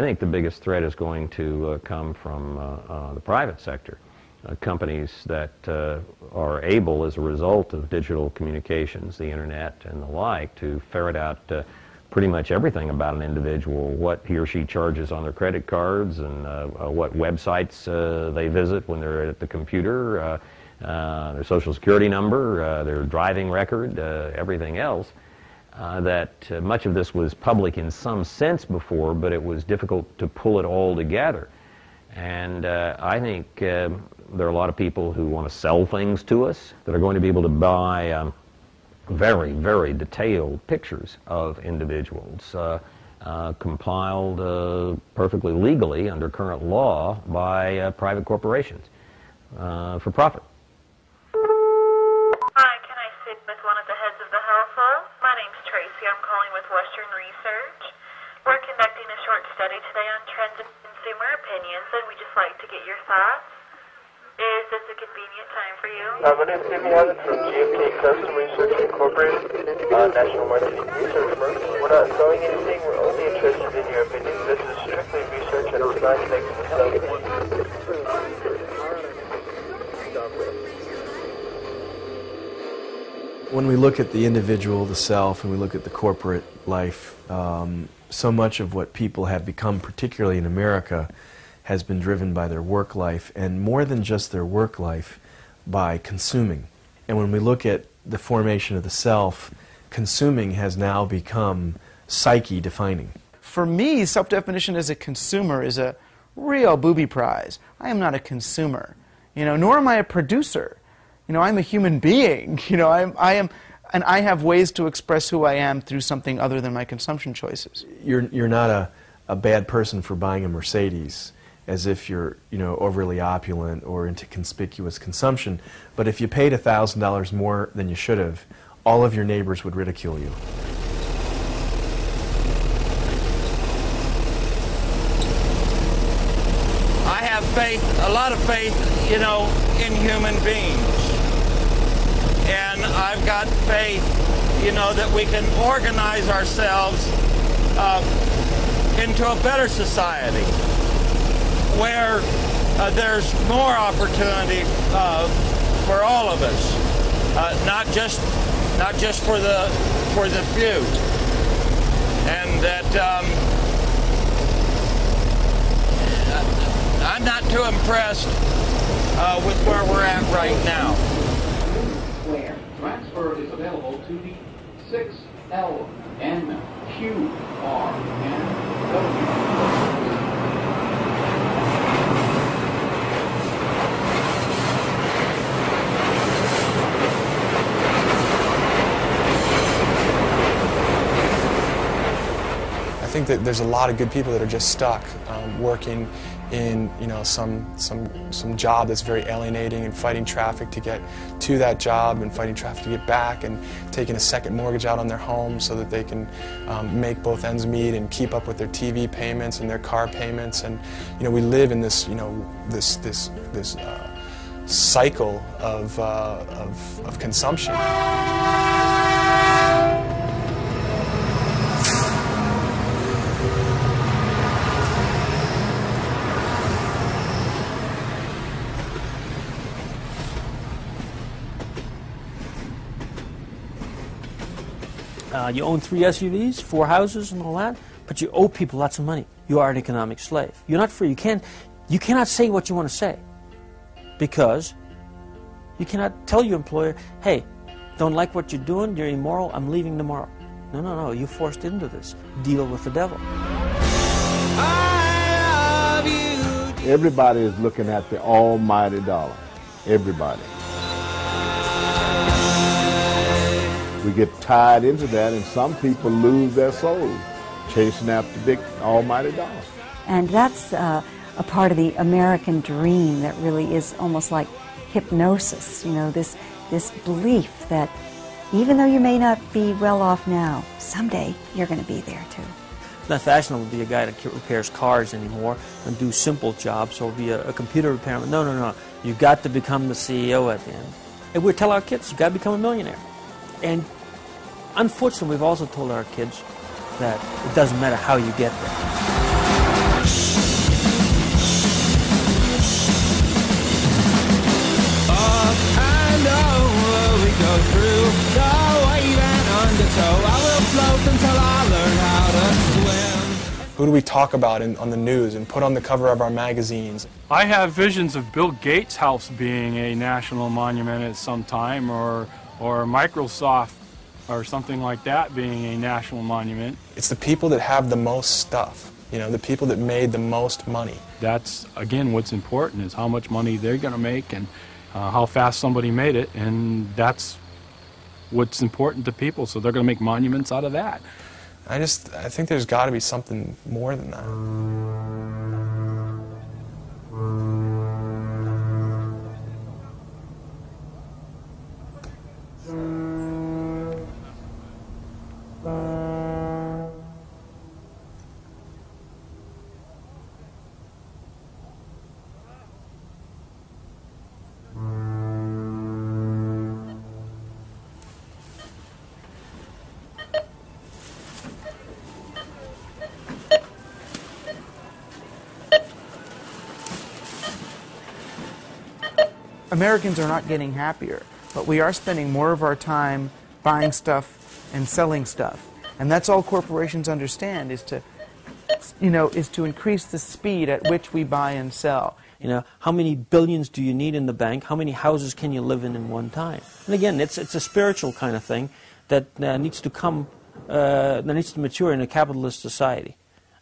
I think the biggest threat is going to come from the private sector. Companies that are able, as a result of digital communications, the internet and the like, to ferret out pretty much everything about an individual, what he or she charges on their credit cards and what websites they visit when they're at the computer, their social security number, their driving record, everything else. That much of this was public in some sense before, but it was difficult to pull it all together. And I think there are a lot of people who want to sell things to us that are going to be able to buy very, very detailed pictures of individuals compiled perfectly legally under current law by private corporations for profit. Hi, can I speak with one of the heads of the household? My name's Tracy. I'm calling with Western Research. We're conducting a short study today on trends in consumer opinions, and we'd just like to get your thoughts. Is this a convenient time for you? My name is Jimmy Havoc from GFK Custom Research Incorporated, National Marketing Research Firm. We're not selling anything, we're only interested in your opinion. This is strictly research and it's not connected to selling. When we look at the individual, the self, and we look at the corporate life, so much of what people have become, particularly in America, has been driven by their work life, and more than just their work life, by consuming. And when we look at the formation of the self, consuming has now become psyche defining. For me, self-definition as a consumer is a real booby prize. I am not a consumer, nor am I a producer. I'm a human being. I am, and I have ways to express who I am through something other than my consumption choices. You're not a bad person for buying a Mercedes, as if you're, overly opulent or into conspicuous consumption. But if you paid $1,000 more than you should have, all of your neighbors would ridicule you. I have faith, a lot of faith, in human beings. And I've got faith, that we can organize ourselves into a better society where there's more opportunity for all of us, not just for the few, and that I'm not too impressed with where we're at right now. Transfer is available to the 6L N Q R and W. I think that there's a lot of good people that are just stuck working in some job that's very alienating and fighting traffic to get to that job and fighting traffic to get back and taking a second mortgage out on their home so that they can make both ends meet and keep up with their TV payments and their car payments. And we live in this this cycle of consumption. You own 3 SUVs, 4 houses, and all that, but you owe people lots of money. You are an economic slave. You're not free. You cannot say what you want to say because you cannot tell your employer, hey, don't like what you're doing, you're immoral, I'm leaving tomorrow. No, no, no, you're forced into this. Deal with the devil. Everybody is looking at the almighty dollar. Everybody. We get tied into that, and some people lose their soul chasing after the big almighty dollar. And that's a part of the American dream that really is almost like hypnosis, this belief that even though you may not be well off now, someday you're going to be there too. It's not fashionable to be a guy that repairs cars anymore and do simple jobs or be a computer repairman. No, no, no. You've got to become the CEO at the end. And we tell our kids, you've got to become a millionaire. And unfortunately, we've also told our kids that it doesn't matter how you get there. Who do we talk about on the news and put on the cover of our magazines? I have visions of Bill Gates' house being a national monument at some time, or Microsoft or something like that being a national monument. It's the people that have the most stuff, you know, the people that made the most money. That's, again, what's important is how much money they're going to make and how fast somebody made it, and that's what's important to people, so they're going to make monuments out of that. I think there's got to be something more than that. Americans are not getting happier, but we are spending more of our time buying stuff and selling stuff. And that's all corporations understand, is to, is to increase the speed at which we buy and sell. You know, how many billions do you need in the bank? How many houses can you live in one time? And again, it's a spiritual kind of thing that needs to mature in a capitalist society.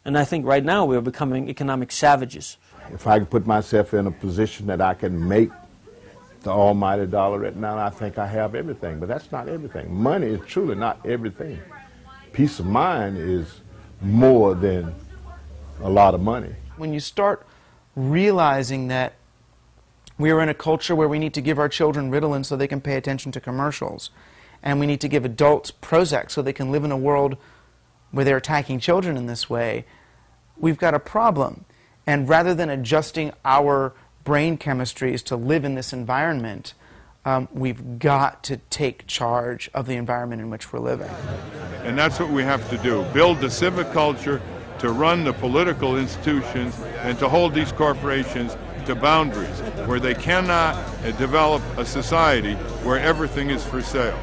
And I think right now we're becoming economic savages. If I can put myself in a position that I can make the almighty dollar right now, I think I have everything. But that's not everything. Money is truly not everything. Peace of mind is more than a lot of money. When you start realizing that we are in a culture where we need to give our children Ritalin so they can pay attention to commercials, and we need to give adults Prozac so they can live in a world where they're attacking children in this way, we've got a problem. And rather than adjusting our brain chemistries to live in this environment, we've got to take charge of the environment in which we're living. And that's what we have to do, build the civic culture to run the political institutions and to hold these corporations to boundaries where they cannot develop a society where everything is for sale.